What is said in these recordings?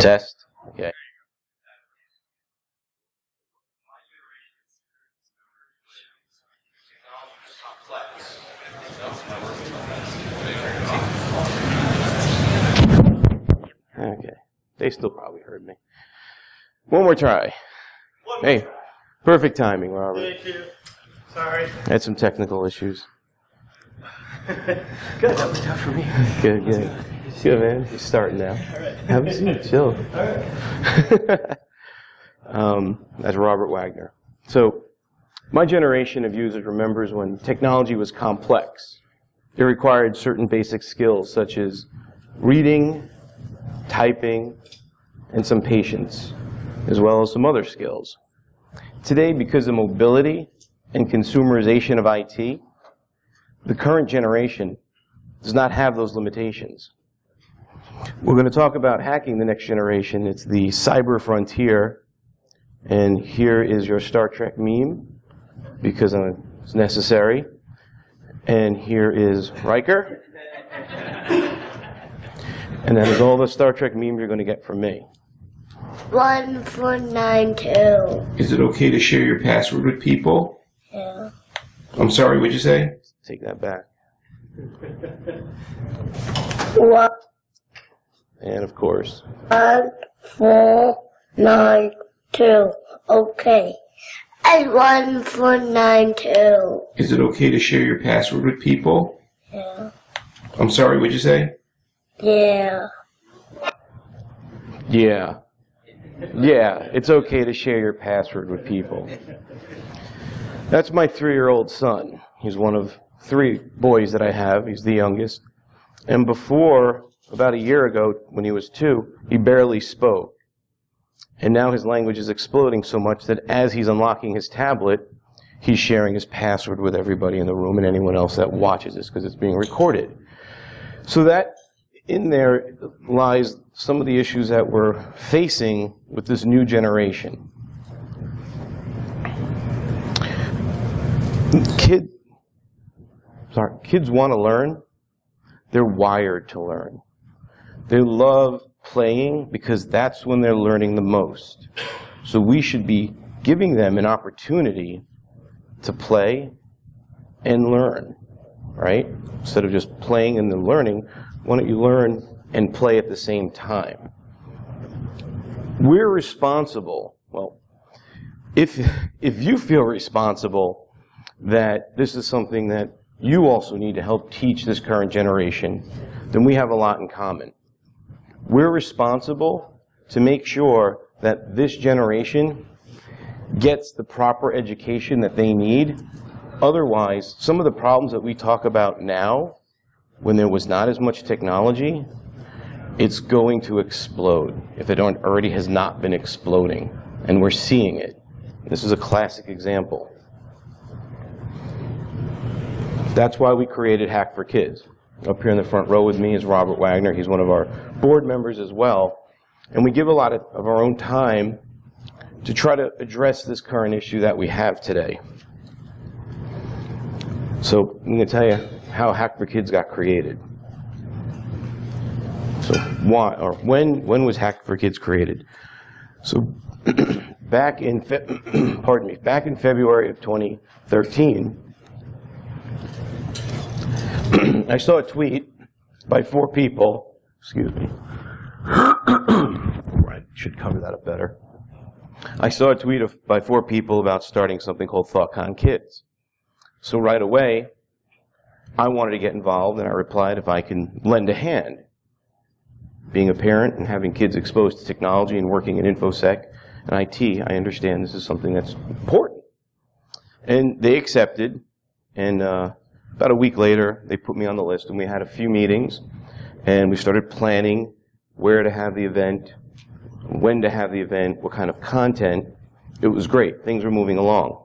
Test. Okay. Okay. They still probably heard me. One more try. Hey, perfect timing, Robert. Thank you. Sorry. I had some technical issues. Good. That was tough for me. Good, good. Good, man. You're starting now. Have a seat. Chill. That's Robert Wagner. So, my generation of users remembers when technology was complex. It required certain basic skills such as reading, typing, and some patience, as well as some other skills. Today, because of mobility and consumerization of IT, the current generation does not have those limitations. We're going to talk about hacking the next generation. It's the cyber frontier. And here is your Star Trek meme, because it's necessary. And here is Riker. And that is all the Star Trek memes you're going to get from me. 1492. Is it okay to share your password with people? Yeah. I'm sorry, what'd you say? Take that back. What? And of course. 1492. Okay. And 1492. Is it okay to share your password with people? Yeah. I'm sorry, what'd you say? Yeah. Yeah. Yeah, it's okay to share your password with people. That's my 3-year-old son. He's one of 3 boys that I have. He's the youngest. And before, about a year ago, when he was 2, he barely spoke. And now his language is exploding so much that as he's unlocking his tablet, he's sharing his password with everybody in the room and anyone else that watches this because it's being recorded. So that in there lies some of the issues that we're facing with this new generation. Kids want to learn. They're wired to learn. They love playing because that's when they're learning the most. So we should be giving them an opportunity to play and learn, right? Instead of just playing and then learning, why don't you learn and play at the same time? We're responsible. Well, if you feel responsible that this is something that you also need to help teach this current generation, then we have a lot in common. We're responsible to make sure that this generation gets the proper education that they need. Otherwise, some of the problems that we talk about now, when there was not as much technology, it's going to explode if it already has not been exploding. And we're seeing it. This is a classic example. That's why we created Hack for Kids. Up here in the front row with me is Robert Wagner. He's one of our board members as well. And we give a lot of our own time to try to address this current issue that we have today. So I'm going to tell you how Hack for Kids got created. So why, or when was Hack for Kids created? So back in February of 2013, I saw a tweet by 4 people. Excuse me. Right, should cover that up better. I saw a tweet by 4 people about starting something called ThoughtCon Kids. So right away, I wanted to get involved, and I replied if I can lend a hand. Being a parent and having kids exposed to technology and working in InfoSec and IT, I understand this is something that's important. And they accepted, and about a week later, they put me on the list, and we had a few meetings, and we started planning where to have the event, when to have the event, what kind of content. It was great. Things were moving along.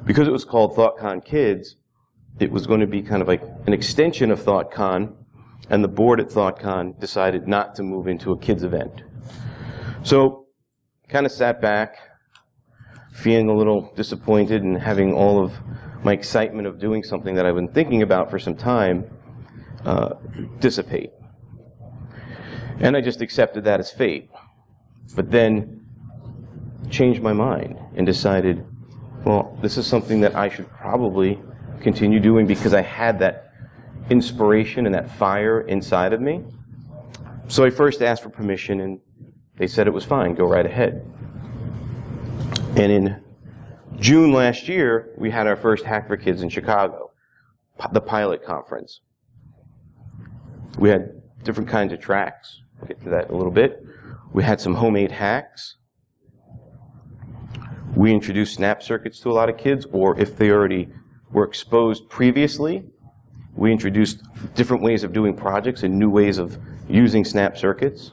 Because it was called ThoughtCon Kids, it was going to be kind of like an extension of ThoughtCon, and the board at ThoughtCon decided not to move into a kids event. So, kind of sat back, feeling a little disappointed and having all of my excitement of doing something that I've been thinking about for some time dissipate. And I just accepted that as fate. But then changed my mind and decided, well, this is something that I should probably continue doing because I had that inspiration and that fire inside of me. So I first asked for permission, and they said it was fine, go right ahead. And in June last year, we had our first Hack for Kids in Chicago, the pilot conference. We had different kinds of tracks. We'll get to that in a little bit. We had some homemade hacks. We introduced snap circuits to a lot of kids, or if they already were exposed previously, we introduced different ways of doing projects and new ways of using snap circuits.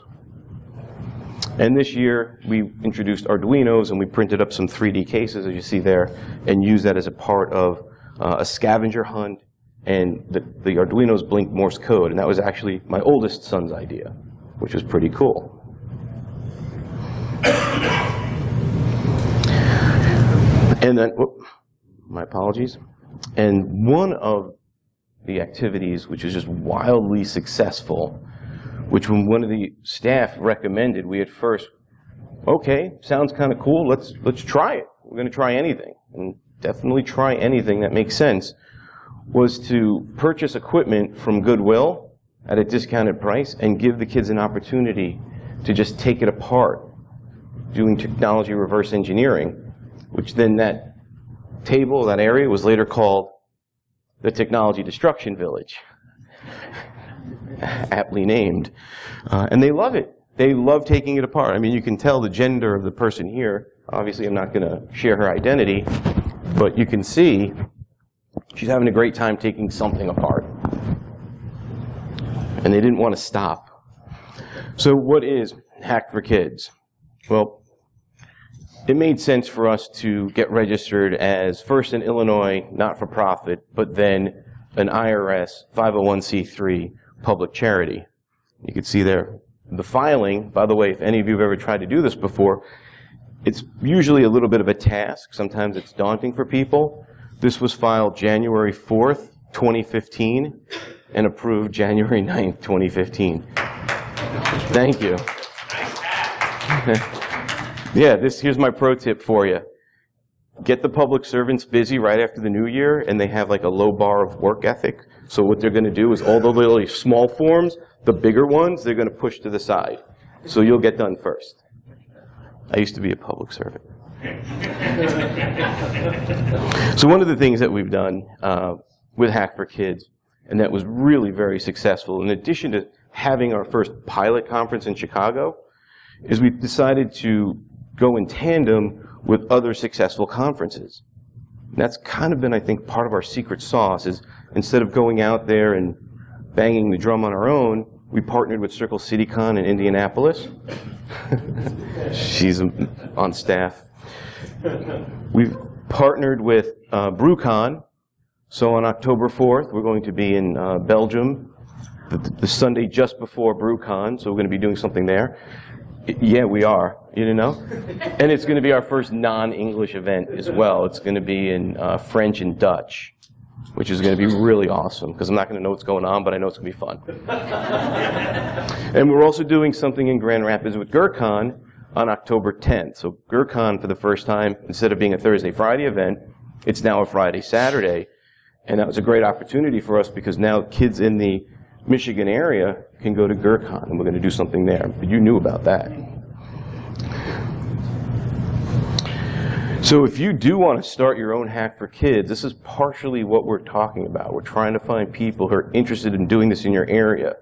And this year, we introduced Arduinos, and we printed up some 3D cases, as you see there, and used that as a part of a scavenger hunt, and the Arduinos blink Morse code, and that was actually my oldest son's idea, which was pretty cool. And then, my apologies. And one of the activities, which is just wildly successful, which when one of the staff recommended, we at first, okay, sounds kind of cool, let's try it. We're going to try anything, and definitely try anything that makes sense, was to purchase equipment from Goodwill at a discounted price and give the kids an opportunity to just take it apart, doing technology reverse engineering, which then that table, that area, was later called the Technology Destruction Village, aptly named. And they love it. They love taking it apart. I mean, you can tell the gender of the person here. Obviously, I'm not going to share her identity, but you can see she's having a great time taking something apart. And they didn't want to stop. So what is Hack for Kids? Well, it made sense for us to get registered as first an Illinois not-for-profit, but then an IRS 501c3 public charity. You can see there the filing. By the way, if any of you have ever tried to do this before, it's usually a little bit of a task. Sometimes it's daunting for people. This was filed January 4th, 2015, and approved January 9th, 2015. Thank you. Yeah, here's my pro tip for you. Get the public servants busy right after the new year, and they have like a low bar of work ethic. So what they're going to do is all the little small forms, the bigger ones, they're going to push to the side. So you'll get done first. I used to be a public servant. So one of the things that we've done with Hack for Kids, and that was really very successful, in addition to having our first pilot conference in Chicago, is we decided to go in tandem with other successful conferences. And that's kind of been, I think, part of our secret sauce, is instead of going out there and banging the drum on our own, we partnered with Circle CityCon in Indianapolis. She's on staff. We've partnered with BrewCon. So on October 4th, we're going to be in Belgium, the Sunday just before BrewCon, so we're going to be doing something there. Yeah, we are. You didn't know? And it's going to be our first non-English event as well. It's going to be in French and Dutch, which is going to be really awesome, because I'm not going to know what's going on, but I know it's going to be fun. And we're also doing something in Grand Rapids with GERCON on October 10th. So GERCON, for the first time, instead of being a Thursday-Friday event, it's now a Friday-Saturday. And that was a great opportunity for us, because now kids in the Michigan area can go to GERCON, and we're going to do something there. But you knew about that. So if you do want to start your own Hack for Kids, this is partially what we're talking about. We're trying to find people who are interested in doing this in your area.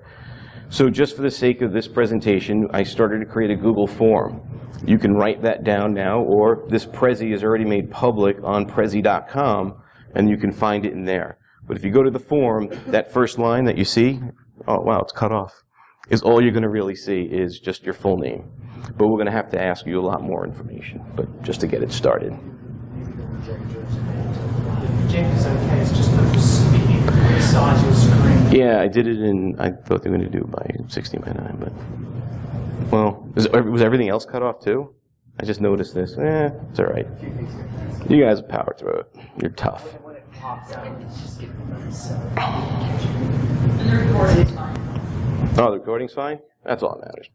So just for the sake of this presentation, I started to create a Google form. You can write that down now, or this Prezi is already made public on Prezi.com, and you can find it in there. But if you go to the form, that first line that you see, oh wow, it's cut off, is all you're going to really see is just your full name. But we're going to have to ask you a lot more information, but just to get it started. Jake is okay, it's just the speaking, the size of your screen. Yeah, I did it in, I thought they were going to do it by 16 by 9, but, well, was everything else cut off too? I just noticed this. It's all right. You guys power through it. You're tough. When it pops out, it's just getting and the recording's fine. Oh, the recording's fine? That's all that matters.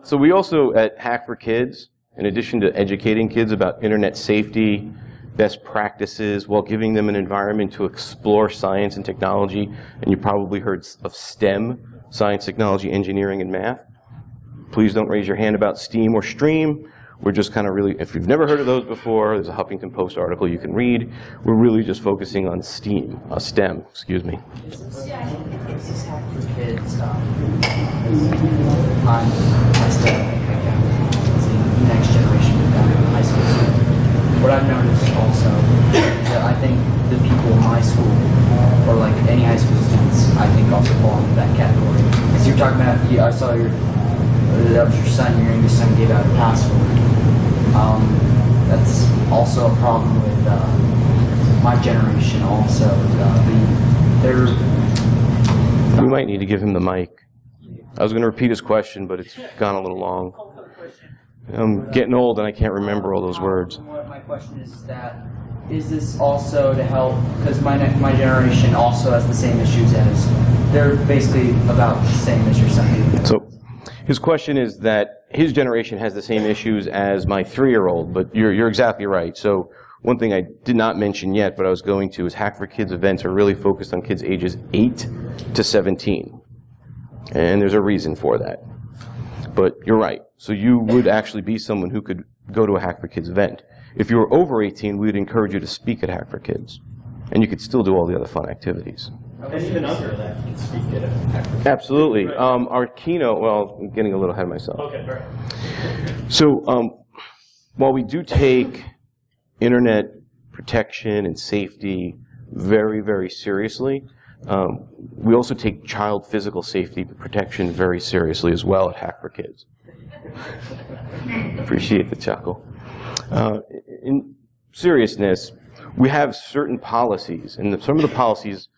So we also, at Hack for Kids, in addition to educating kids about internet safety, best practices, while giving them an environment to explore science and technology, and you probably heard of STEM, science, technology, engineering, and math. Please don't raise your hand about STEAM or STREAM. We're just kind of really, if you've never heard of those before, there's a Huffington Post article you can read. We're really just focusing on STEM, excuse me. Is this Hack for Kids? I still it's the next generation of high school students. What I've noticed also is that I think the people in my school, or like any high school students, I think also fall into that category. Because you're talking about, I saw that was your son, your youngest son gave out a password. That's also a problem with my generation also. We might need to give him the mic. I was going to repeat his question, but it's gone a little long. I'm getting old and I can't remember all those words. My question is that, is this also to help, because my generation also has the same issues as, they're basically about the same as your son. So his question is that his generation has the same issues as my 3-year-old, but you're exactly right. So one thing I did not mention yet, but I was going to, is Hack for Kids events are really focused on kids ages 8 to 17. And there's a reason for that. But you're right. So you would actually be someone who could go to a Hack for Kids event. If you were over 18, we would encourage you to speak at Hack for Kids. And you could still do all the other fun activities. And even under that, you can speak at a Hack for Kids. Absolutely. Our keynote, well, I'm getting a little ahead of myself. Okay, all right. So while we do take internet protection and safety very, very seriously, we also take child physical safety protection very seriously as well at Hack for Kids. Appreciate the chuckle. In seriousness, we have certain policies, and some of the policies,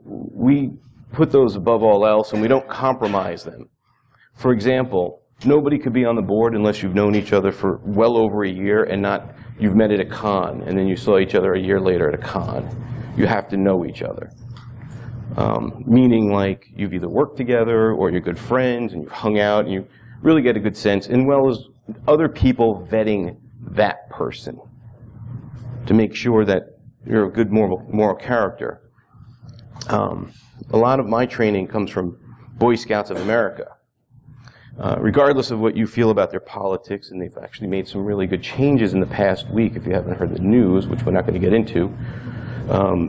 we put those above all else and we don't compromise them. For example, nobody could be on the board unless you've known each other for well over a year and not you've met at a con and then you saw each other a year later at a con. You have to know each other. Meaning like you've either worked together or you're good friends and you've hung out and you really get a good sense, and well as other people vetting that person to make sure that you're a good moral character. A lot of my training comes from Boy Scouts of America. Regardless of what you feel about their politics, and they've actually made some really good changes in the past week, if you haven't heard the news, which we're not going to get into.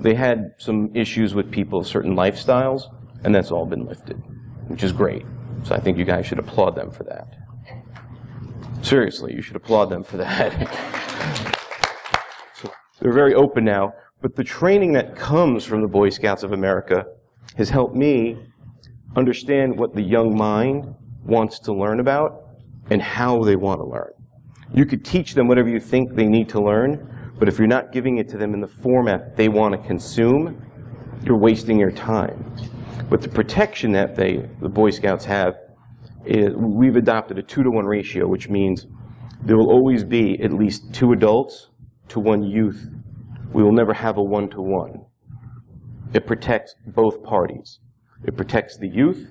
They had some issues with people's certain lifestyles, and that's all been lifted, which is great. So I think you guys should applaud them for that. Seriously, you should applaud them for that. So they're very open now, but the training that comes from the Boy Scouts of America has helped me understand what the young mind wants to learn about and how they want to learn. You could teach them whatever you think they need to learn, but if you're not giving it to them in the format they want to consume, you're wasting your time. But the protection that the Boy Scouts have is we've adopted a 2-to-1 ratio, which means there will always be at least 2 adults to 1 youth. We will never have a 1-to-1. It protects both parties. It protects the youth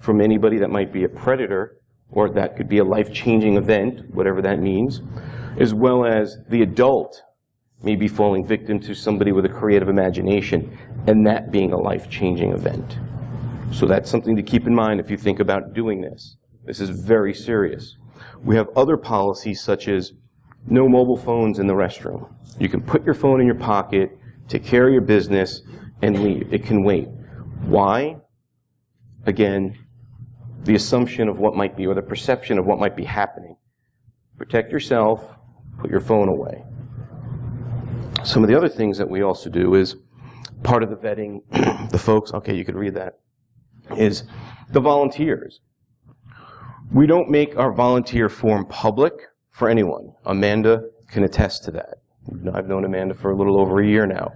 from anybody that might be a predator, or that could be a life-changing event, whatever that means, as well as the adult may be falling victim to somebody with a creative imagination, and that being a life-changing event. So that's something to keep in mind if you think about doing this. This is very serious. We have other policies such as no mobile phones in the restroom. You can put your phone in your pocket, take care of your business, and leave. It can wait. Why? Again, the assumption of what might be, or the perception of what might be happening. Protect yourself, put your phone away. Some of the other things that we also do is, part of the vetting, the folks, okay, you could read that, is the volunteers. We don't make our volunteer form public for anyone. Amanda can attest to that. I've known Amanda for a little over a year now.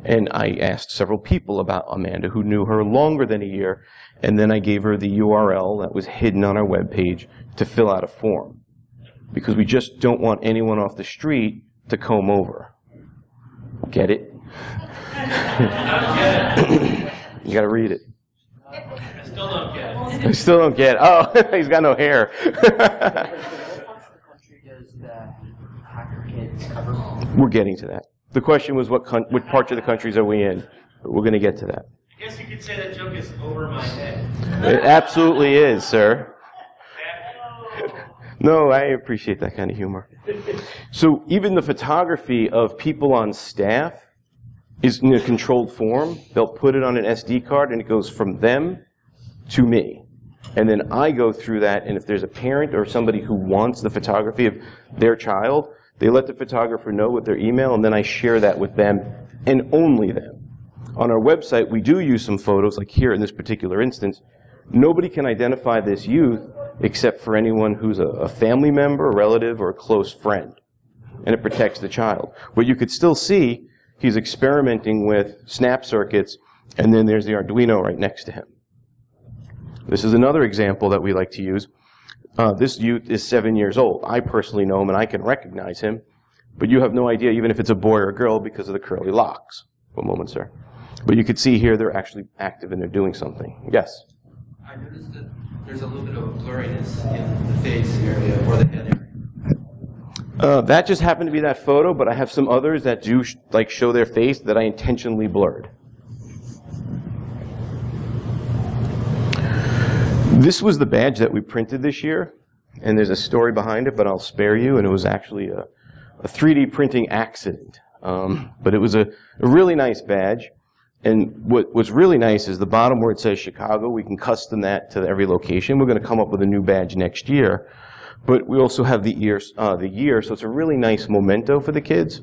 And I asked several people about Amanda who knew her longer than a year, and then I gave her the URL that was hidden on our webpage to fill out a form. Because we just don't want anyone off the street to comb over. Get it? You gotta read it. I still don't get it. I still don't get it. Oh, he's got no hair. What parts of the country does the Hacker Kids cover? We're getting to that. The question was what parts of the countries are we in? But we're going to get to that. I guess you could say that joke is over my head. It absolutely is, sir. No, I appreciate that kind of humor. So even the photography of people on staff is in a controlled form. They'll put it on an SD card, and it goes from them to me. And then I go through that, and if there's a parent or somebody who wants the photography of their child, they let the photographer know with their email, and then I share that with them, and only them. On our website, we do use some photos, like here in this particular instance. Nobody can identify this youth except for anyone who's a family member, a relative, or a close friend. And it protects the child. But you could still see he's experimenting with snap circuits, and then there's the Arduino right next to him. This is another example that we like to use. This youth is 7 years old. I personally know him, and I can recognize him. But you have no idea, even if it's a boy or a girl, because of the curly locks. One moment, sir. But you can see here they're actually active and they're doing something. Yes? I noticed that there's a little bit of blurriness in the face area or the head area. That just happened to be that photo, but I have some others that do show their face that I intentionally blurred. This was the badge that we printed this year, and there's a story behind it, but I'll spare you, and it was actually a 3D printing accident. But it was a really nice badge, and what's really nice is the bottom where it says Chicago, we can custom that to every location. We're going to come up with a new badge next year, but we also have the year, so it's a really nice memento for the kids.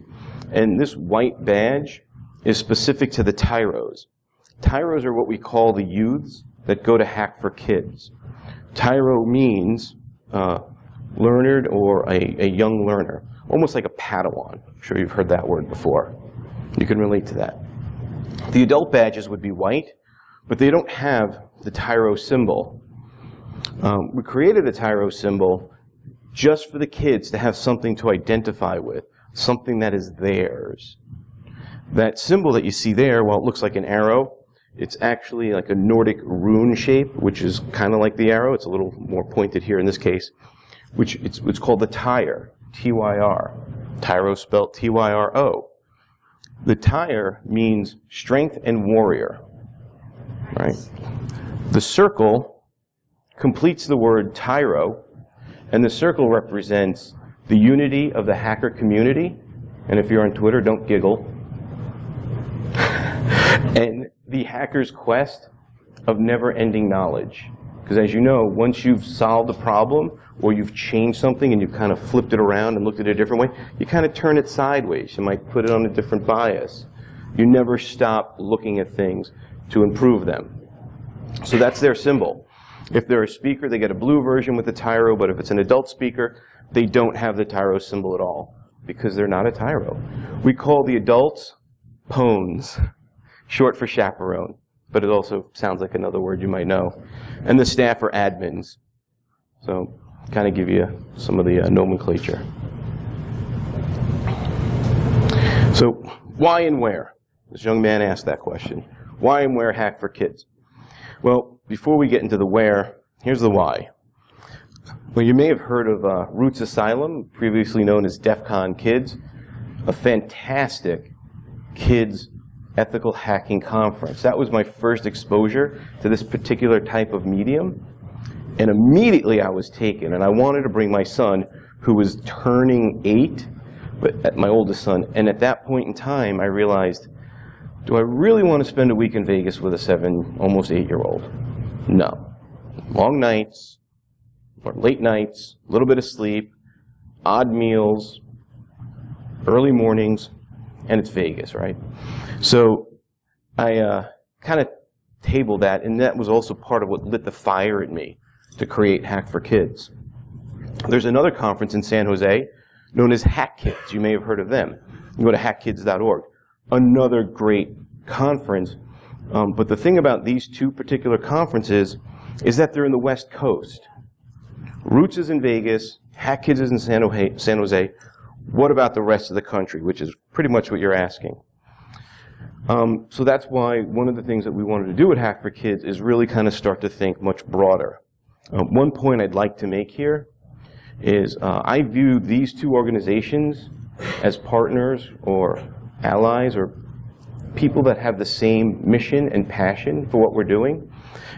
And this white badge is specific to the tyros. Tyros are what we call the youths that go to Hack for Kids. Tyro means learned or a young learner, almost like a Padawan. I'm sure you've heard that word before. You can relate to that. The adult badges would be white, but they don't have the Tyro symbol. We created a Tyro symbol just for the kids to have something to identify with, something that is theirs. That symbol that you see there, while it looks like an arrow, it's actually like a Nordic rune shape, which is kind of like the arrow. It's a little more pointed here in this case, which it's called the Tyre, T-Y-R. Tyro spelled T-Y-R-O. The Tyre means strength and warrior, right? The circle completes the word Tyro, and the circle represents the unity of the hacker community. And if you're on Twitter, don't giggle. And the hacker's quest of never-ending knowledge. Because as you know, once you've solved a problem, or you've changed something and you've kind of flipped it around and looked at it a different way, you kind of turn it sideways. You might put it on a different bias. You never stop looking at things to improve them. So that's their symbol. If they're a speaker, they get a blue version with the Tyro, but if it's an adult speaker, they don't have the Tyro symbol at all, because they're not a Tyro. We call the adults Pones, short for chaperone, but it also sounds like another word you might know. And the staff are admins. So kind of give you some of the nomenclature. So why and where? This young man asked that question. Why and where Hack for Kids? Well, before we get into the where, here's the why. Well, you may have heard of Roots Asylum, previously known as DEF CON Kids, a fantastic kids ethical hacking conference. That was my first exposure to this particular type of medium. And immediately I was taken, and I wanted to bring my son, who was turning 8, but my oldest son, and at that point in time I realized, do I really want to spend a week in Vegas with a 7, almost 8-year-old? No. Long nights, or late nights, a little bit of sleep, odd meals, early mornings, and it's Vegas, right? So I kind of tabled that, and that was also part of what lit the fire in me to create Hack for Kids. There's another conference in San Jose known as Hack Kids. You may have heard of them. You go to hackkids.org. another great conference. But the thing about these two particular conferences is that they're in the West Coast. Roots is in Vegas, Hack Kids is in San Jose. What about the rest of the country, which is pretty much what you're asking. So that's why one of the things that we wanted to do at Hack for Kids is really kind of start to think much broader. One point I'd like to make here is I view these two organizations as partners or allies or people that have the same mission and passion for what we're doing,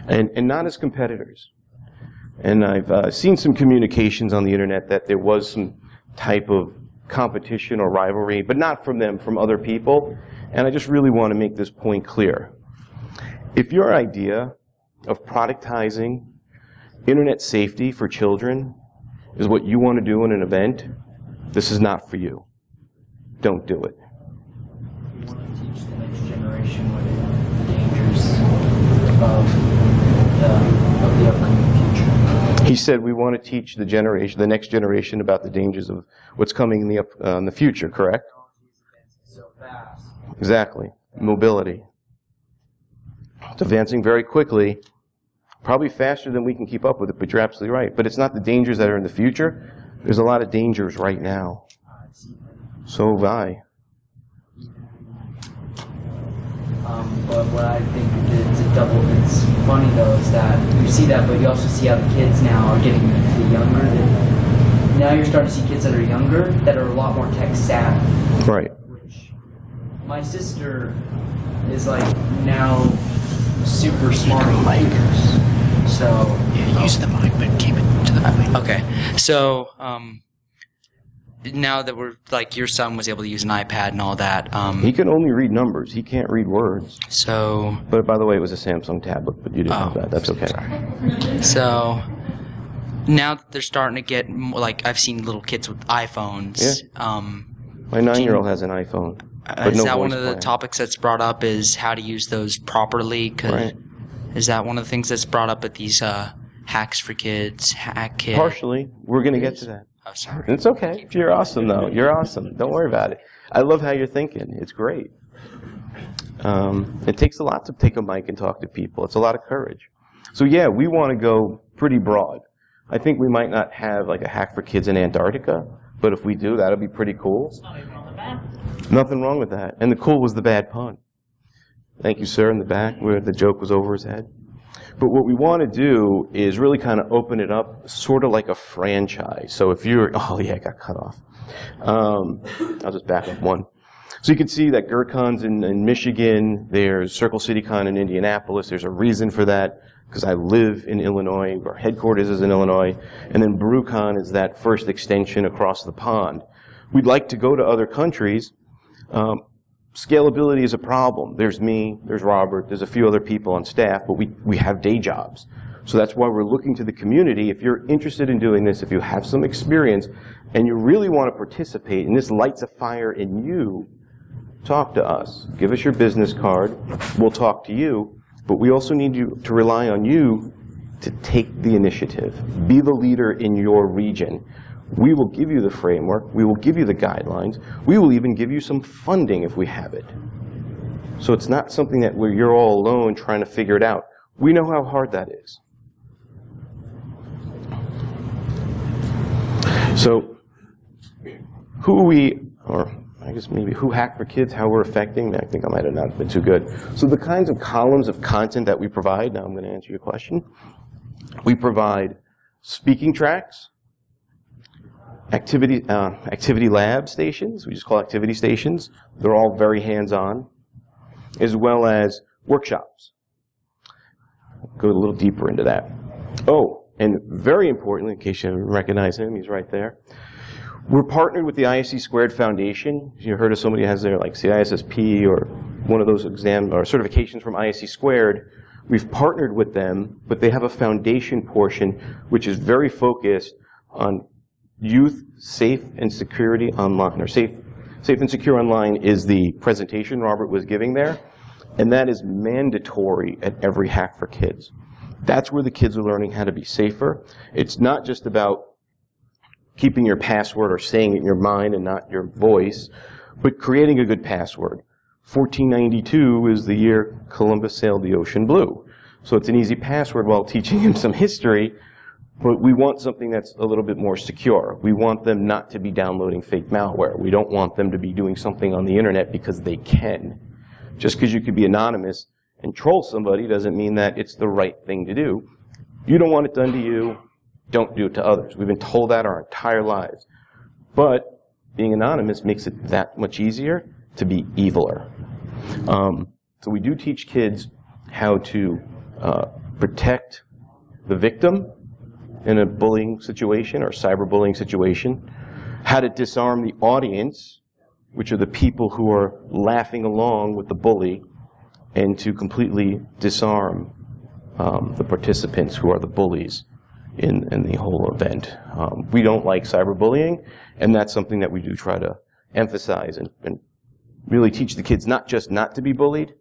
and not as competitors. And I've seen some communications on the internet that there was some type of competition or rivalry, but not from them, from other people. And I just really want to make this point clear. If your idea of productizing internet safety for children is what you want to do in an event, this is not for you. Don't do it. We want to teach the next generation what the dangers of the upcoming future. He said we want to teach the next generation about the dangers of what's coming in the future, correct? So fast. Exactly. Mobility. It's advancing very quickly, probably faster than we can keep up with it, but you're absolutely right. But it's not the dangers that are in the future. There's a lot of dangers right now. So have I. But what I think it's funny though is that you see that, but you also see how the kids now are getting younger. Now you're starting to see kids that are younger that are a lot more tech savvy. Right. Which my sister is like now super smart computers. So yeah, use the mic, but keep it to the mic. Okay. So now that we're like your son was able to use an iPad and all that. He can only read numbers. He can't read words. So. But by the way, it was a Samsung tablet, but you didn't have that. That's okay. Sorry. So now that they're starting to get like I've seen little kids with iPhones. Yeah. My 9-year-old has an iPhone. But Is no that one voice of the plan. topics that's brought up? Is how to use those properly? 'Cause Right. is that one of the things that's brought up at these hacks for kids? Hack Kids. Partially. We're going to get to that. Oh, sorry. It's okay. You're awesome, though. You're awesome. Don't worry about it. I love how you're thinking. It's great. It takes a lot to take a mic and talk to people. It's a lot of courage. So yeah, we want to go pretty broad. I think we might not have like a hack for kids in Antarctica, but if we do, that'll be pretty cool. Nothing wrong with that. And the cool was the bad pun. Thank you, sir, in the back where the joke was over his head. But what we want to do is really kind of open it up sort of like a franchise. So if you're, oh yeah, it got cut off. I'll just back up one. So you can see that GERCON's in Michigan, there's Circle City Con in Indianapolis. There's a reason for that, because I live in Illinois, our headquarters is in Illinois, and then BrewCon is that first extension across the pond. We'd like to go to other countries. Scalability is a problem. There's me, there's Robert, there's a few other people on staff, but we have day jobs. So that's why we're looking to the community. If you're interested in doing this, if you have some experience, and you really want to participate, and this lights a fire in you, talk to us. Give us your business card. We'll talk to you. But we also need you to rely on you to take the initiative. Be the leader in your region. We will give you the framework. We will give you the guidelines. We will even give you some funding if we have it. So it's not something that where you're all alone trying to figure it out. We know how hard that is. So who we, or I guess maybe who Hack for Kids, how we're affecting, I think I might have not been too good. So the kinds of columns of content that we provide, now I'm going to answer your question. We provide speaking tracks, activity lab stations, we just call activity stations. They're all very hands-on, as well as workshops. Go a little deeper into that. Oh, and very importantly, in case you recognize him, he's right there. We're partnered with the ISC Squared Foundation. You heard of somebody who has their like CISSP or one of those exam or certifications from ISC Squared. We've partnered with them, but they have a foundation portion which is very focused on youth safe and security online, or safe and secure online is the presentation Robert was giving there, and that is mandatory at every Hack for Kids. That's where the kids are learning how to be safer. It's not just about keeping your password or saying it in your mind and not your voice, but creating a good password, 1492 is the year Columbus sailed the ocean blue. So it's an easy password while teaching him some history, but we want something that's a little bit more secure. We want them not to be downloading fake malware. We don't want them to be doing something on the internet because they can. Just because you could be anonymous and troll somebody doesn't mean that it's the right thing to do. You don't want it done to you, don't do it to others. We've been told that our entire lives. But being anonymous makes it that much easier to be eviler. So we do teach kids how to protect the victim in a bullying situation or cyberbullying situation, how to disarm the audience, which are the people who are laughing along with the bully, and to completely disarm the participants who are the bullies in the whole event. We don't like cyberbullying, and that's something that we do try to emphasize and really teach the kids not just not to be bullied,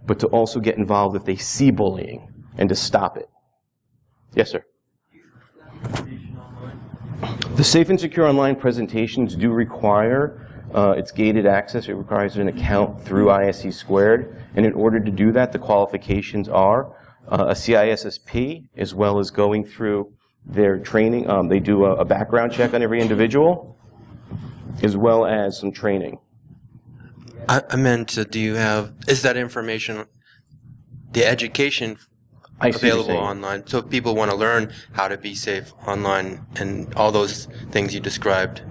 but to also get involved if they see bullying and to stop it. Yes, sir? The Safe and Secure Online presentations do require, it's gated access, it requires an account through ISC Squared, and in order to do that, the qualifications are a CISSP, as well as going through their training. They do a background check on every individual, as well as some training. I meant, do you have, is that information, the education available online? So if people want to learn how to be safe online and all those things you described.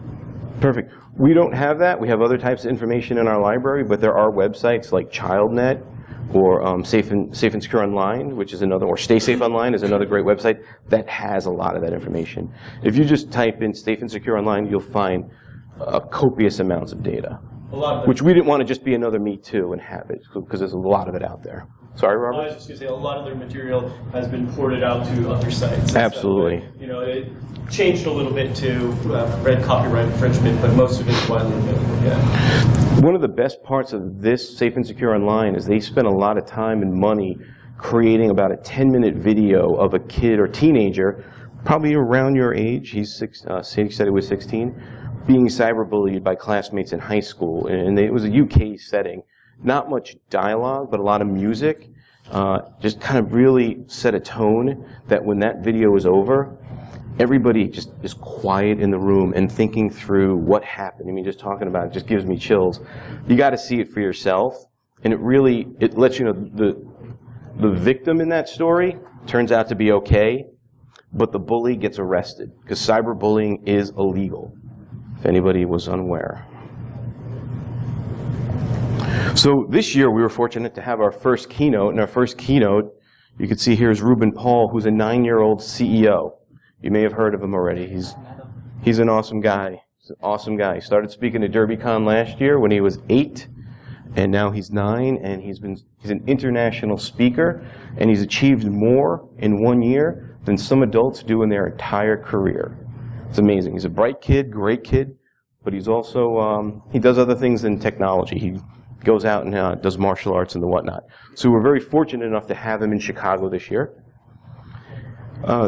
Perfect. We don't have that. We have other types of information in our library, but there are websites like ChildNet or Safe and Secure Online, which is another, or Stay Safe Online is another great website that has a lot of that information. If you just type in Safe and Secure Online, you'll find copious amounts of data. Which we didn't want to just be another Me Too and have it, because there's a lot of it out there. Sorry, Robert? I was just going to say, a lot of their material has been ported out to other sites. Absolutely. You know, it changed a little bit to prevent copyright infringement, but most of it is widely available, yeah. One of the best parts of this Safe and Secure Online is they spend a lot of time and money creating about a 10-minute video of a kid or teenager, probably around your age, he said he was 16, being cyberbullied by classmates in high school. And it was a UK setting. Not much dialogue, but a lot of music. Just kind of really set a tone that when that video is over, everybody just is quiet in the room and thinking through what happened. I mean, just talking about it just gives me chills. You got to see it for yourself. And it lets you know the victim in that story turns out to be okay, but the bully gets arrested because cyberbullying is illegal, if anybody was unaware. So this year we were fortunate to have our first keynote, and our first keynote, you can see here is Ruben Paul, who's a 9-year-old CEO. You may have heard of him already. He's an awesome guy. He's an awesome guy. He started speaking at DerbyCon last year when he was 8, and now he's 9, and he's an international speaker, and he's achieved more in 1 year than some adults do in their entire career. It's amazing. He's a bright kid, great kid, but he's also, he does other things in technology. He goes out and does martial arts and the whatnot. So we're very fortunate enough to have him in Chicago this year.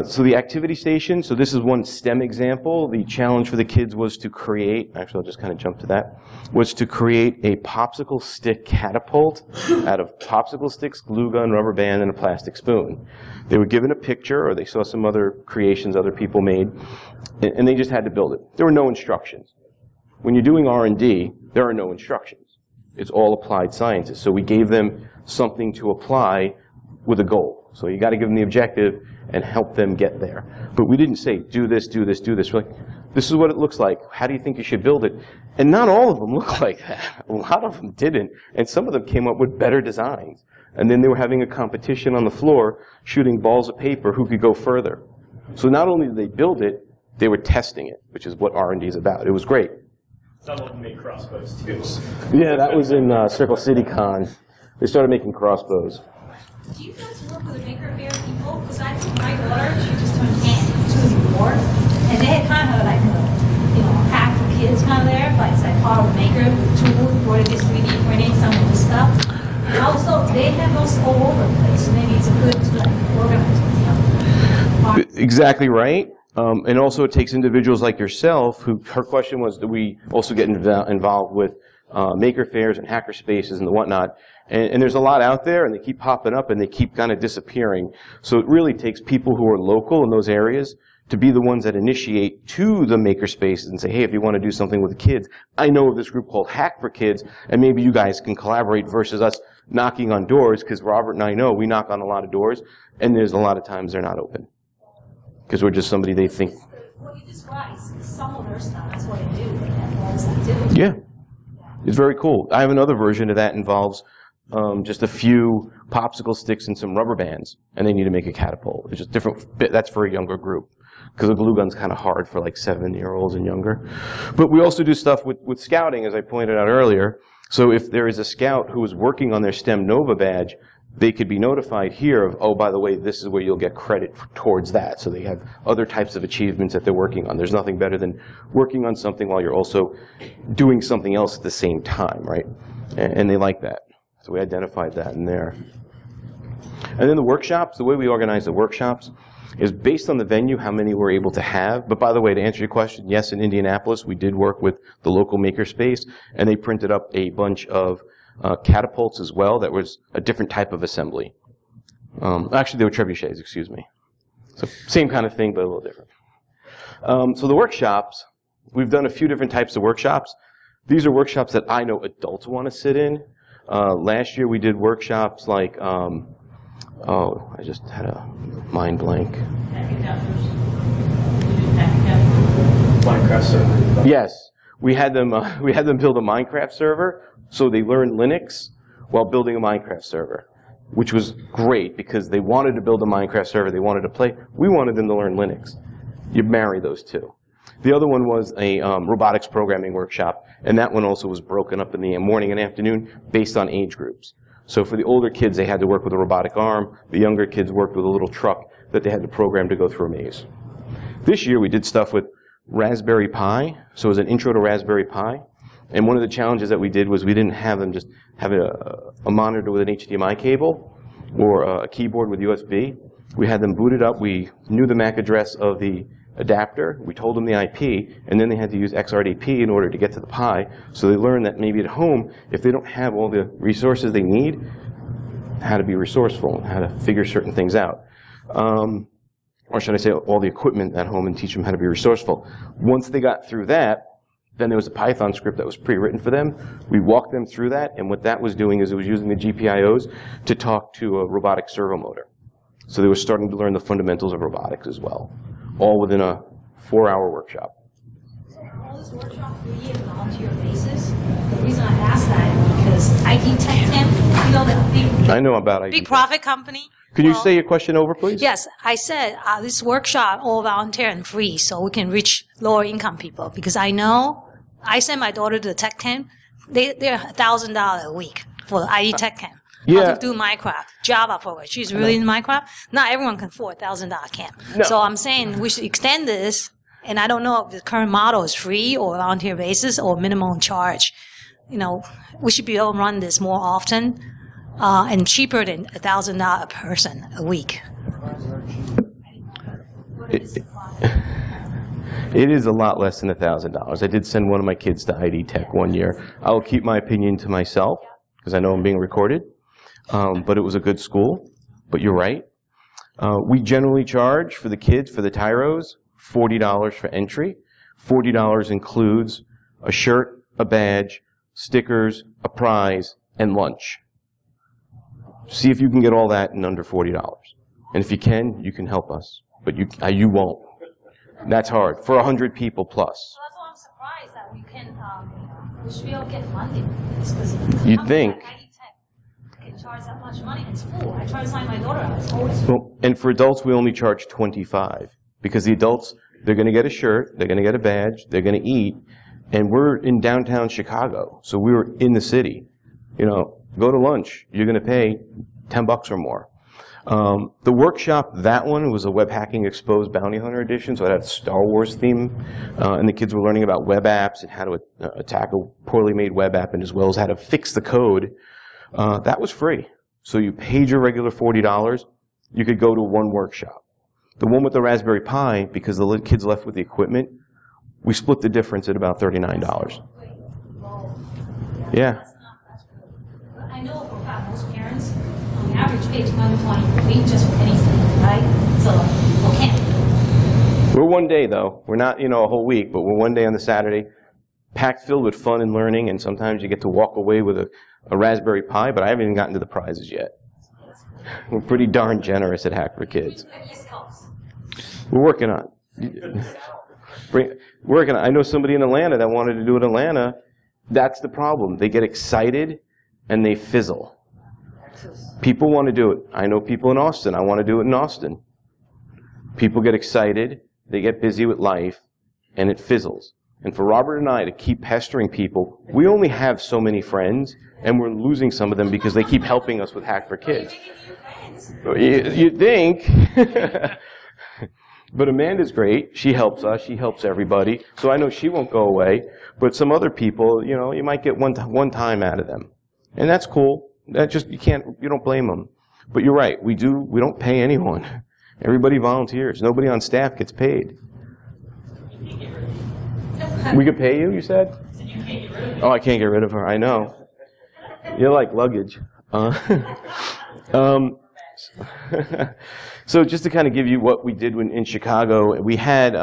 So the activity station, so this is one STEM example. The challenge for the kids was to create, actually I'll just kind of jump to that, was to create a popsicle stick catapult out of popsicle sticks, glue gun, rubber band, and a plastic spoon. They were given a picture, or they saw some other creations other people made, and they just had to build it. There were no instructions. When you're doing R&D, there are no instructions. It's all applied sciences. So we gave them something to apply with a goal. So you got to give them the objective and help them get there. But we didn't say, do this, do this, do this. We're like, this is what it looks like. How do you think you should build it? And not all of them look like that. A lot of them didn't. And some of them came up with better designs. And then they were having a competition on the floor, shooting balls of paper, who could go further. So not only did they build it, they were testing it, which is what R&D is about. It was great. Some of them make crossbows, too. Yeah, that was in Circle City Con. They started making crossbows. Do you guys work with a maker of air people? Because I think my daughter, she just turned 10, she was in war, and they had kind of like a pack for kids kind of there, like it's like part of the maker tool where it gets 3D printing some of the stuff. And also, they have those all over the place, so maybe it's a good to like organize it. Exactly right. And also it takes individuals like yourself who, her question was, do we also get involved with maker fairs and hacker spaces and whatnot. And there's a lot out there, and they keep popping up, and they keep kind of disappearing. So it really takes people who are local in those areas to be the ones that initiate to the maker spaces and say, hey, if you want to do something with the kids, I know of this group called Hack for Kids, and maybe you guys can collaborate versus us knocking on doors, because Robert and I know we knock on a lot of doors, and there's a lot of times they're not open. Because we're just somebody they think. What you described is some of their stuff, that's what they do. They have all this activity. Yeah. It's very cool. I have another version of that involves just a few popsicle sticks and some rubber bands, and they need to make a catapult. It's just different. That's for a younger group, because a glue gun's kind of hard for like 7-year-olds and younger. But we also do stuff with scouting, as I pointed out earlier. So if there is a scout who is working on their STEM Nova badge, they could be notified here of, oh, by the way, this is where you'll get credit towards that. So they have other types of achievements that they're working on. There's nothing better than working on something while you're also doing something else at the same time, right? And they like that. So we identified that in there. And then the workshops, the way we organize the workshops is based on the venue, how many we're able to have. But by the way, to answer your question, yes, in Indianapolis, we did work with the local makerspace, and they printed up a bunch of catapults as well. That was a different type of assembly. Actually, they were trebuchets, excuse me. So same kind of thing, but a little different. So the workshops, we've done a few different types of workshops. These are workshops that I know adults want to sit in. Last year we did workshops like, oh, I just had a mind blank. Minecraft server. Yes, we had them build a Minecraft server, so they learned Linux while building a Minecraft server, which was great because they wanted to build a Minecraft server, they wanted to play. We wanted them to learn Linux. You marry those two. The other one was a robotics programming workshop, and that one also was broken up in the morning and afternoon based on age groups. So for the older kids, they had to work with a robotic arm. The younger kids worked with a little truck that they had to program to go through a maze. This year, we did stuff with Raspberry Pi, so it was an intro to Raspberry Pi. And one of the challenges that we did was we didn't have them just have a monitor with an HDMI cable or a keyboard with USB. We had them booted up. We knew the MAC address of the adapter, we told them the IP, and then they had to use XRDP in order to get to the Pi. So they learned that maybe at home, if they don't have all the resources they need, how to be resourceful, and how to figure certain things out. Or should I say all the equipment at home and teach them how to be resourceful. Once they got through that, then there was a Python script that was pre-written for them. We walked them through that, and what that was doing is it was using the GPIOs to talk to a robotic servo motor. So they were starting to learn the fundamentals of robotics as well, all within a 4-hour workshop. So all this workshop really is on a volunteer basis. The reason I asked that is because IT Tech Temp, you know, the big, I know about IT. big profit company. Could you say your question over, please? Yes, I said this workshop all volunteer and free, so we can reach lower income people. Because I know I sent my daughter to the Tech Camp. They're $1,000 a week for IT Tech Camp. Yeah. How to do Minecraft, Java program. She's really in Minecraft. Not everyone can afford $1,000 camp. No. So I'm saying we should extend this. And I don't know if the current model is free or volunteer basis or minimum charge. You know, we should be able to run this more often. And cheaper than $1,000 a person a week. It is a lot less than $1,000. I did send one of my kids to ID Tech one year. I'll keep my opinion to myself because I know I'm being recorded. But it was a good school. But you're right. We generally charge for the kids, for the tyros, $40 for entry. $40 includes a shirt, a badge, stickers, a prize, and lunch. See if you can get all that in under $40. And if you can help us. But you won't. That's hard. For 100 people plus. So that's why I'm surprised that we can, we should be able to get funding for this. Because You'd think. like ID Tech can charge that much money. It's full. I try to sign my daughter up. It's always full. Well, and for adults, we only charge $25. Because the adults, they're going to get a shirt, they're going to get a badge, they're going to eat. And we're in downtown Chicago. So we were in the city. You know, go to lunch, you're going to pay $10 or more. The workshop, that one was a Web Hacking Exposed Bounty Hunter edition, so it had a Star Wars theme, and the kids were learning about web apps and how to attack a poorly made web app, and as well as how to fix the code. That was free. So you paid your regular $40, you could go to one workshop. The one with the Raspberry Pi, because the kids left with the equipment, we split the difference at about $39. Yeah. That's good. But I know for a fact most parents, on the average, pay $220 a week just for anything, right? So, well, can't. We're one day, though. We're not, a whole week, but we're one day on the Saturday, packed filled with fun and learning, and sometimes you get to walk away with a Raspberry Pi, but I haven't even gotten to the prizes yet. We're pretty darn generous at Hack for Kids. We're working on it. I know somebody in Atlanta that wanted to do it in Atlanta. That's the problem. They get excited, and they fizzle. People want to do it. I know people in Austin. I want to do it in Austin. People get excited, they get busy with life, and it fizzles. And for Robert and I to keep pestering people, we only have so many friends, and we're losing some of them because they keep helping us with Hack for Kids. You'd think. But Amanda's great. She helps us. She helps everybody. So I know she won't go away. But some other people, you might get one time out of them. And that's cool. You don't blame them. But you're right. We don't pay anyone. Everybody volunteers. Nobody on staff gets paid. We could pay you, you said? Oh, I can't get rid of her. I know. You're like luggage. So just to kind of give you what we did in Chicago, we had,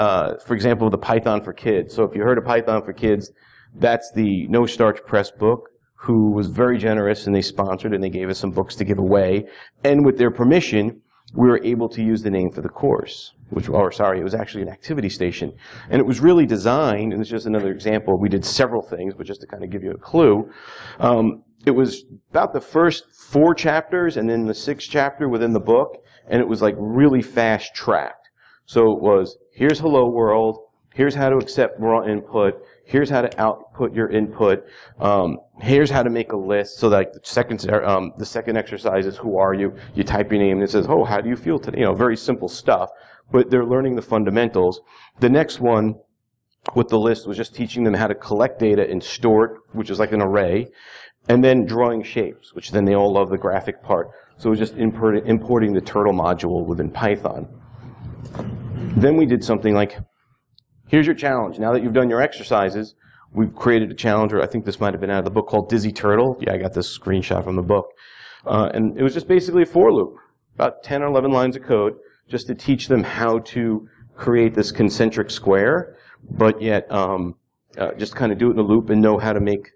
for example, the Python for Kids. So if you heard of Python for Kids, that's the No Starch Press book, who was very generous, and they sponsored, and they gave us some books to give away. And with their permission, we were able to use the name for the course, it was actually an activity station. And it was really designed, and it's just another example, we did several things, but just to kind of give you a clue, it was about the first 4 chapters and then the 6th chapter within the book, and it was like really fast tracked. So it was, here's Hello World, here's how to accept raw input, here's how to output your input, here's how to make a list. So like the second exercise is, who are you? You type your name and it says, oh, how do you feel today? Very simple stuff, but they're learning the fundamentals. The next one with the list was just teaching them how to collect data and store it, which is like an array, and then drawing shapes, which then they all love the graphic part. So it was just importing the turtle module within Python. Then we did something like, here's your challenge. Now that you've done your exercises, we've created a challenge, or I think this might have been out of the book, called Dizzy Turtle. Yeah, I got this screenshot from the book. And it was just basically a for loop, about 10 or 11 lines of code, just to teach them how to create this concentric square, but yet just kind of do it in a loop and know how to make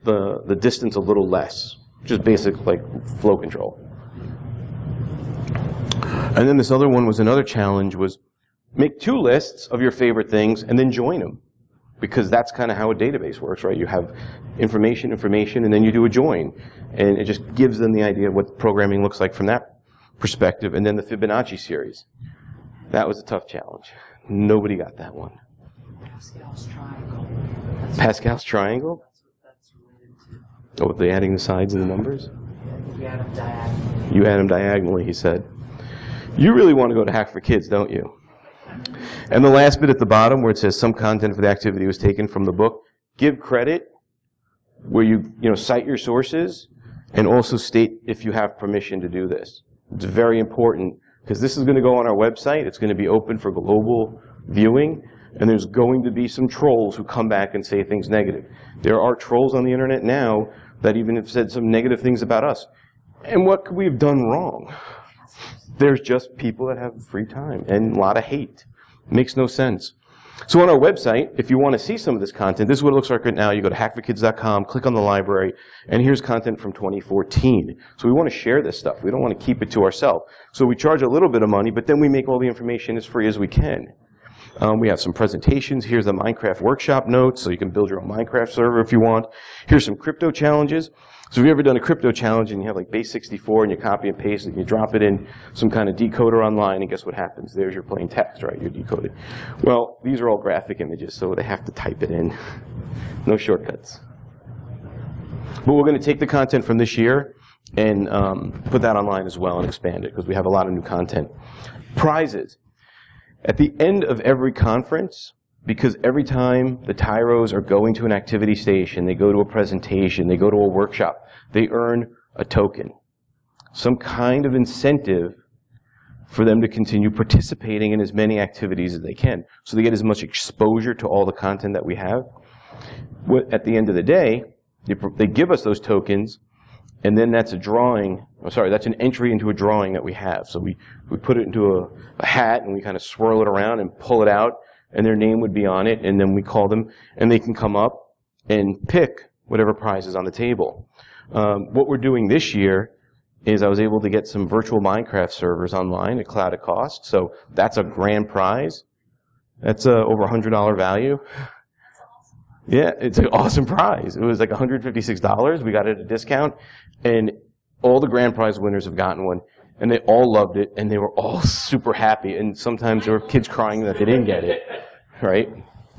the distance a little less, just basic like flow control. And then this other one was another challenge, was make 2 lists of your favorite things and then join them. Because that's kind of how a database works, right? You have information, and then you do a join. And it just gives them the idea of what programming looks like from that perspective. And then the Fibonacci series. That was a tough challenge. Nobody got that one. Pascal's triangle. Pascal's triangle? That's related to. Oh, they're adding the sides and the numbers? You add them diagonally. You add them diagonally, he said. You really want to go to Hack for Kids, don't you? And the last bit at the bottom, where it says some content for the activity was taken from the book, give credit where you cite your sources, and also state if you have permission to do this. It's very important, because this is going to go on our website. It's going to be open for global viewing, and there's going to be some trolls who come back and say things negative. There are trolls on the internet now that even have said some negative things about us. And what could we have done wrong? There's just people that have free time and a lot of hate. Makes no sense. So on our website, if you want to see some of this content, this is what it looks like right now. You go to hackforkids.com, click on the library, and here's content from 2014. So we want to share this stuff. We don't want to keep it to ourselves. So we charge a little bit of money, but then we make all the information as free as we can. We have some presentations. Here's the Minecraft workshop notes, so you can build your own Minecraft server if you want. Here's some crypto challenges. So have you ever done a crypto challenge and you have like base 64 and you copy and paste it and you drop it in some kind of decoder online, and guess what happens? There's your plain text, right? You're decoded. Well, these are all graphic images, so they have to type it in. No shortcuts. But we're going to take the content from this year and put that online as well and expand it, because we have a lot of new content. Prizes. At the end of every conference, because every time the tyros are going to an activity station, they go to a presentation, they go to a workshop, they earn a token. Some kind of incentive for them to continue participating in as many activities as they can, so they get as much exposure to all the content that we have. At the end of the day, They give us those tokens, and then that's a drawing. Oh, sorry, that's an entry into a drawing that we have. So we put it into a hat, and we kind of swirl it around and pull it out, and their name would be on it, and then we call them, and they can come up and pick whatever prize is on the table. What we're doing this year is I was able to get some virtual Minecraft servers online at cloud at cost. So that's a grand prize. That's over $100 value. Yeah, it's an awesome prize. It was like $156. We got it at a discount, and all the grand prize winners have gotten one, and they all loved it, and they were all super happy. And sometimes there were kids crying that they didn't get it, right?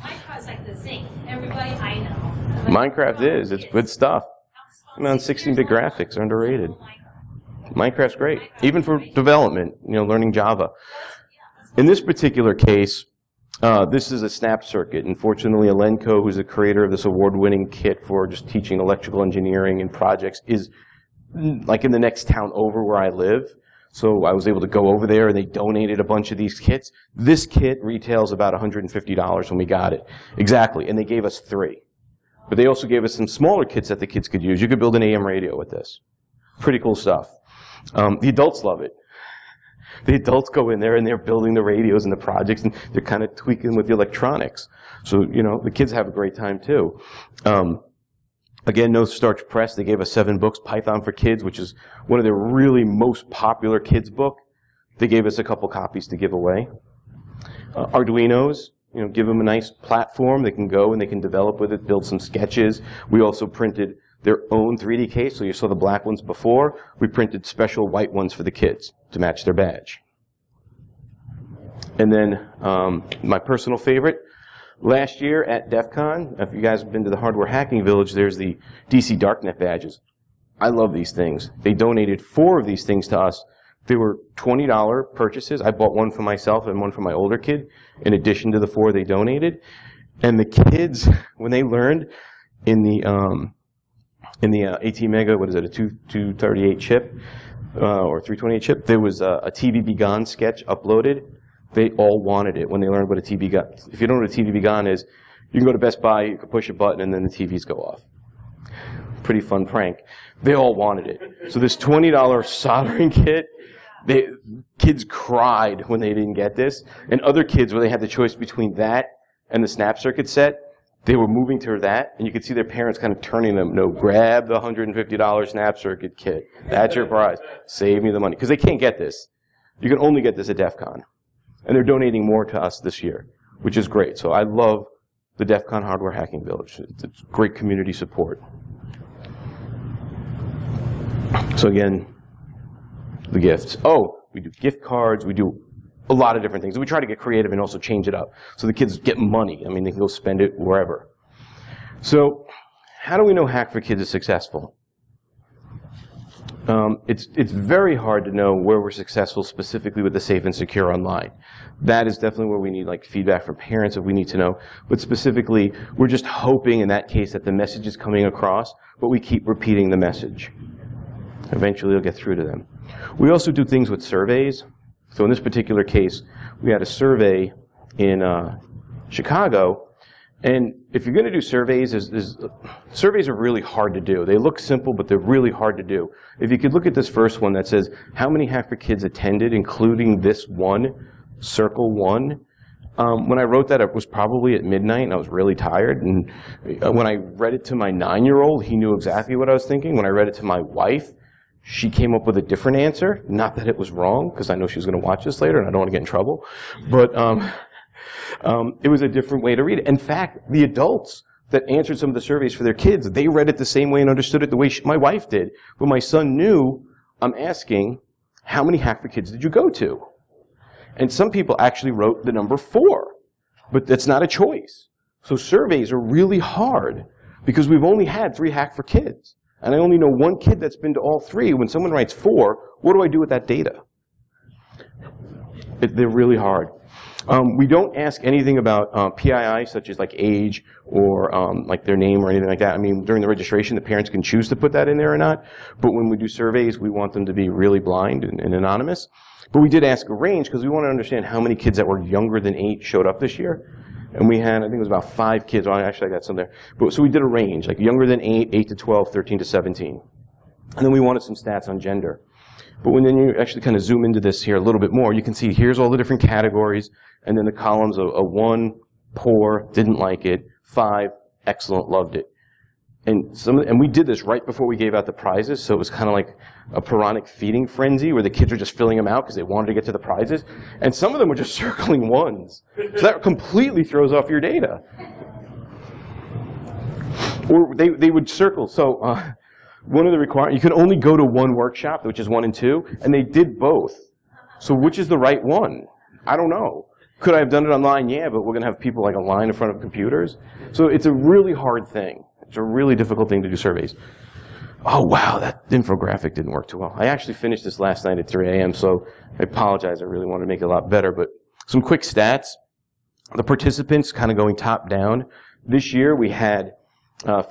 Minecraft's like the thing. Everybody I know. Minecraft is. It's good stuff. And on 16-bit graphics are underrated. Minecraft's great, even for development, learning Java. In this particular case, this is a snap circuit. Unfortunately, Elenco, who's the creator of this award-winning kit for just teaching electrical engineering and projects, is like in the next town over where I live. So I was able to go over there, and they donated a bunch of these kits. This kit retails about $150 when we got it. Exactly, and they gave us 3. But they also gave us some smaller kits that the kids could use. You could build an AM radio with this. Pretty cool stuff. The adults love it. The adults go in there and they're building the radios and the projects, and they're kind of tweaking with the electronics. So, the kids have a great time too. Again, No Starch Press, they gave us 7 books, Python for Kids, which is one of their really most popular kids book. They gave us a couple copies to give away. Arduinos, give them a nice platform. They can go and they can develop with it, build some sketches. We also printed their own 3D case. So you saw the black ones before. We printed special white ones for the kids to match their badge. And then my personal favorite, last year at DEF CON, if you guys have been to the Hardware Hacking Village, there's the DC Darknet badges. I love these things. They donated 4 of these things to us. They were $20 purchases. I bought one for myself and one for my older kid, in addition to the 4 they donated. And the kids, when they learned in the 18 mega, what is it, a 238 chip, or 328 chip, there was a TV Be Gone sketch uploaded. They all wanted it when they learned what a TV Gone. If you don't know what a TV Be Gone is, you can go to Best Buy, you can push a button, and then the TVs go off. Pretty fun prank. They all wanted it. So this $20 soldering kit, kids cried when they didn't get this. And other kids, where they had the choice between that and the snap circuit set, they were moving to that, and you could see their parents kind of turning them, no, grab the $150 snap circuit kit. That's your prize. Save me the money. Because they can't get this. You can only get this at DEF CON. And they're donating more to us this year, which is great. So I love the DEF CON Hardware Hacking Village. It's great community support. So again, the gifts. Oh, we do gift cards. We do a lot of different things. We try to get creative and also change it up. So the kids get money. I mean, they can go spend it wherever. So how do we know Hack for Kids is successful? It's very hard to know where we're successful specifically with the safe and secure online. That is definitely where we need feedback from parents if we need to know. But specifically, we're just hoping in that case that the message is coming across, but we keep repeating the message. Eventually it'll get through to them. We also do things with surveys. So in this particular case, we had a survey in Chicago. And if you're going to do surveys, surveys are really hard to do. They look simple, but they're really hard to do. If you could look at this first one that says, how many Hack for Kids attended, including this one, Circle 1? When I wrote that, it was probably at midnight, and I was really tired. And when I read it to my 9-year-old, he knew exactly what I was thinking. When I read it to my wife, she came up with a different answer. Not that it was wrong, because I know she was going to watch this later, and I don't want to get in trouble. But it was a different way to read it. In fact, the adults that answered some of the surveys for their kids, they read it the same way and understood it the way my wife did. But my son knew, I'm asking, how many Hack for Kids did you go to? And some people actually wrote the number 4. But that's not a choice. So surveys are really hard, because we've only had 3 Hack for Kids. And I only know 1 kid that's been to all 3. When someone writes 4, what do I do with that data? They're really hard. We don't ask anything about PII, such as age or their name or anything like that. I mean, during the registration, the parents can choose to put that in there or not. But when we do surveys, we want them to be really blind and anonymous. But we did ask a range, because we want to understand how many kids that were younger than 8 showed up this year. And we had, I think it was about 5 kids. Well, actually, I got some there. But, so we did a range, like younger than 8, 8 to 12, 13 to 17. And then we wanted some stats on gender. But when then you actually kind of zoom into this here a little bit more, you can see here's all the different categories, and then the columns of 1, poor, didn't like it, 5, excellent, loved it. And we did this right before we gave out the prizes, so it was kind of like a Puranic feeding frenzy where the kids were just filling them out because they wanted to get to the prizes. And some of them were just circling 1s. So that completely throws off your data. Or they would circle. So one of the requirements, you can only go to 1 workshop, which is 1 and 2, and they did both. So which is the right one? I don't know. Could I have done it online? Yeah, but we're going to have people like a line in front of computers. So it's a really hard thing. It's a really difficult thing to do surveys. Oh, wow, that infographic didn't work too well. I actually finished this last night at 3 a.m., so I apologize. I really want to make it a lot better. But some quick stats. The participants kind of going top down. This year we had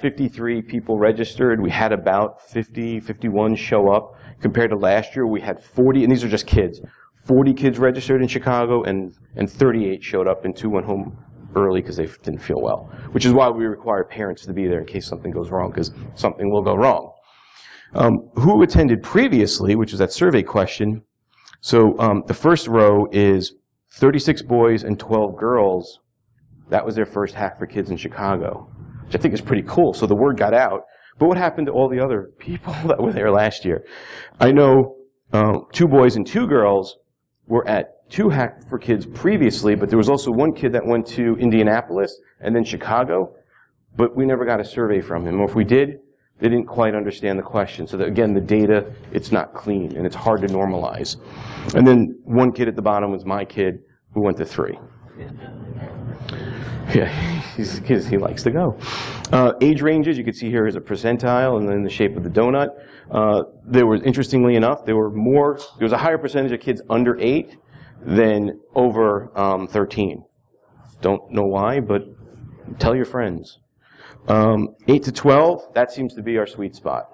53 people registered. We had about 50, 51 show up. Compared to last year, we had 40, and these are just kids. 40 kids registered in Chicago, and 38 showed up, and 2 went home early because they didn't feel well, which is why we require parents to be there in case something goes wrong, because something will go wrong. Who attended previously, which is that survey question. So the first row is 36 boys and 12 girls. That was their first Hack for Kids in Chicago, which I think is pretty cool. So the word got out. But what happened to all the other people that were there last year? I know 2 boys and 2 girls were at 2 Hack for Kids previously, but there was also 1 kid that went to Indianapolis and then Chicago, but we never got a survey from him. Or if we did, they didn't quite understand the question. So that, again, the data, it's not clean, and it's hard to normalize. And then 1 kid at the bottom was my kid, who went to 3. Yeah, he likes to go. Age ranges, you can see here is a percentile, and then the shape of the donut. There was, interestingly enough, there was a higher percentage of kids under 8 than over 13. Don't know why, but tell your friends. 8 to 12, that seems to be our sweet spot.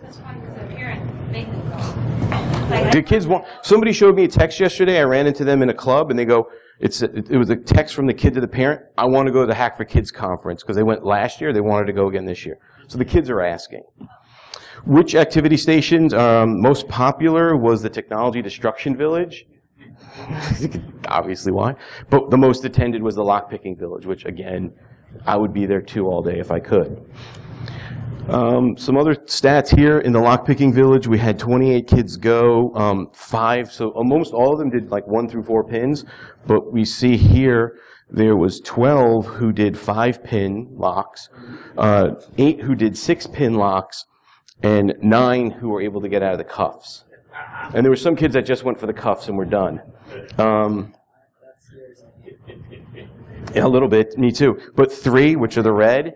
That's fine because a parent made them go. The kids want, somebody showed me a text yesterday. I ran into them in a club, and they go, it was a text from the kid to the parent. I want to go to the Hack for Kids conference because they went last year. They wanted to go again this year. So the kids are asking. Which activity stations most popular was the Technology Destruction Village. Obviously why. But the most attended was the Lockpicking Village, which, again, I would be there too all day if I could. Some other stats here. In the Lockpicking Village, we had 28 kids go, 5, so almost all of them did like 1 through 4 pins, but we see here there was 12 who did 5-pin locks, 8 who did 6-pin locks, and 9 who were able to get out of the cuffs. And there were some kids that just went for the cuffs and were done. Yeah, a little bit, me too. But 3, which are the red,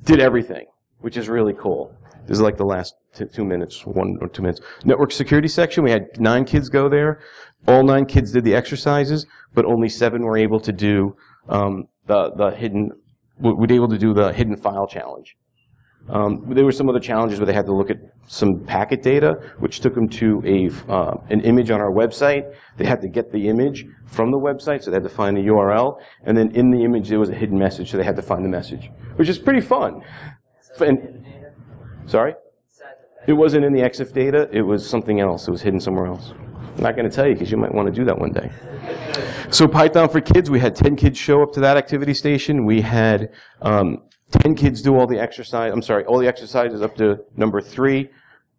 did everything, which is really cool. This is like the last 2 minutes, 1 or 2 minutes. Network security section, we had 9 kids go there. All 9 kids did the exercises, but only 7 were able to do the hidden file challenge. There were some other challenges where they had to look at some packet data, which took them to an image on our website. They had to get the image from the website, so they had to find the URL. And then in the image, there was a hidden message, so they had to find the message, which is pretty fun. Sorry? It wasn't in the EXIF data. It was something else. It was hidden somewhere else. I'm not going to tell you because you might want to do that one day. So Python for Kids, we had 10 kids show up to that activity station. We had 10 kids do all the exercises up to number 3,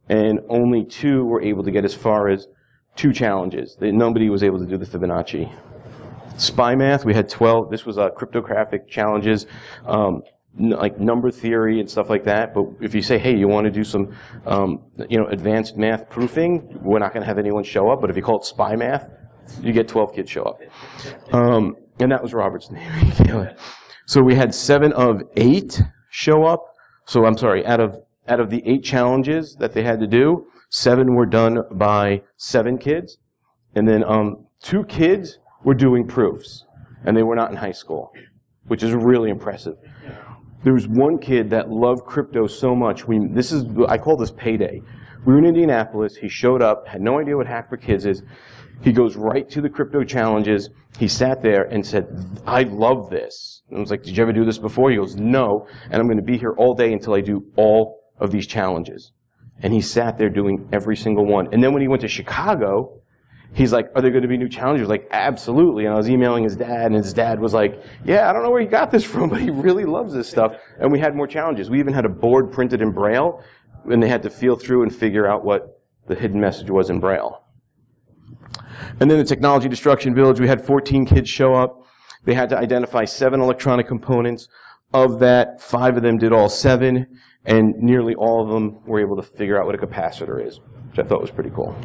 and only 2 were able to get as far as 2 challenges. Nobody was able to do the Fibonacci. Spy math, we had 12. This was cryptographic challenges, like number theory and stuff like that. But if you say, hey, you want to do some advanced math proofing, we're not going to have anyone show up. But if you call it spy math, you get 12 kids show up. And that was Robert's name. So we had 7 of 8 show up. So I'm sorry, out of the 8 challenges that they had to do, 7 were done by 7 kids. And then 2 kids were doing proofs. And they were not in high school, which is really impressive. There was 1 kid that loved crypto so much. I call this payday. We were in Indianapolis. He showed up, had no idea what Hack for Kids is. He goes right to the crypto challenges. He sat there and said, I love this. And I was like, did you ever do this before? He goes, no, and I'm going to be here all day until I do all of these challenges. And he sat there doing every single one. And then when he went to Chicago, he's like, are there going to be new challenges? Like, absolutely. And I was emailing his dad, and his dad was like, yeah, I don't know where he got this from, but he really loves this stuff. And we had more challenges. We even had a board printed in Braille, and they had to feel through and figure out what the hidden message was in Braille. And then the Technology Destruction Village, we had 14 kids show up. They had to identify 7 electronic components. Of that, 5 of them did all 7, and nearly all of them were able to figure out what a capacitor is, which I thought was pretty cool.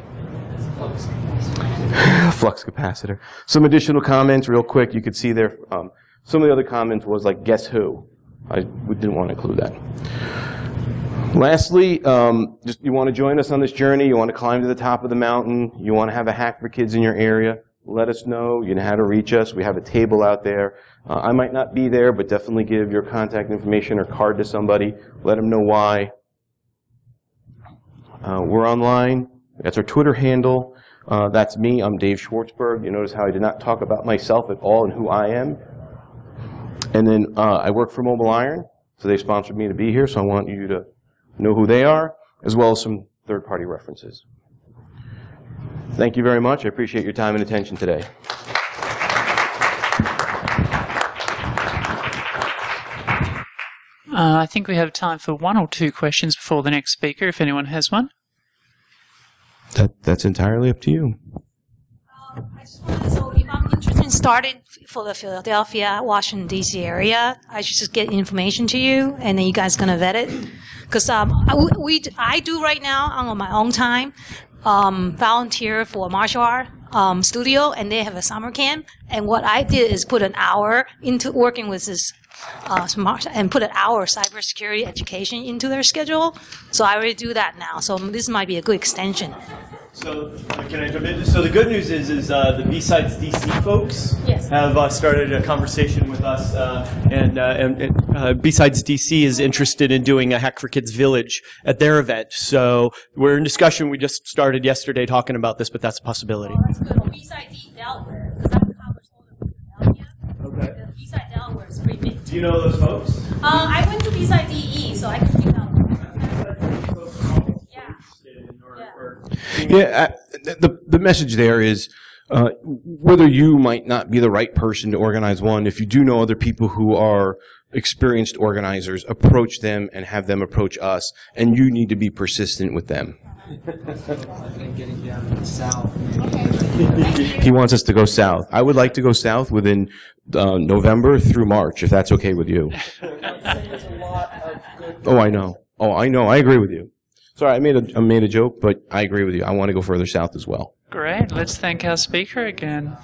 Flux capacitor. Some additional comments, real quick. You could see there, some of the other comments was like, guess who? We didn't want to include that. Lastly, just you want to join us on this journey, you want to climb to the top of the mountain, you want to have a hack for kids in your area, let us know. You know how to reach us. We have a table out there. I might not be there, but definitely give your contact information or card to somebody. Let them know why. We're online. That's our Twitter handle. That's me. I'm Dave Schwartzberg. You notice how I did not talk about myself at all and who I am. And then I work for Mobile Iron, so they sponsored me to be here, so I want you to know who they are, as well as some third-party references. Thank you very much. I appreciate your time and attention today. I think we have time for 1 or 2 questions before the next speaker, if anyone has one. That's entirely up to you. I just wanted to, so if I'm interested in starting for the Philadelphia, Washington, D.C. area, I should just get information to you, and then you guys going to vet it? Because I do right now on my own time, volunteer for a martial art studio, and they have a summer camp. And what I did is put an hour into working with this and put an hour of cybersecurity education into their schedule. So I already do that now. So this might be a good extension. So can I jump in? So the good news is the B-Sides DC folks have started a conversation with us, and B-Sides DC is interested in doing a Hack for Kids Village at their event. So we're in discussion. We just started yesterday talking about this, but that's a possibility. Oh, that's good. Well, B-Sides Delaware, because that covers all of Philadelphia. Okay. The B-Side Delaware is pretty big. Do you know those folks? I went to B-Side DE, so I can figure out. Yeah, the message there is whether you might not be the right person to organize one, if you do know other people who are experienced organizers, approach them and have them approach us, and you need to be persistent with them. Getting down to the south. He wants us to go south. I would like to go south within November through March, if that's okay with you. Oh, I know. Oh, I know. I agree with you. Sorry, I made a joke, but I agree with you. I want to go further south as well. Great. Let's thank our speaker again.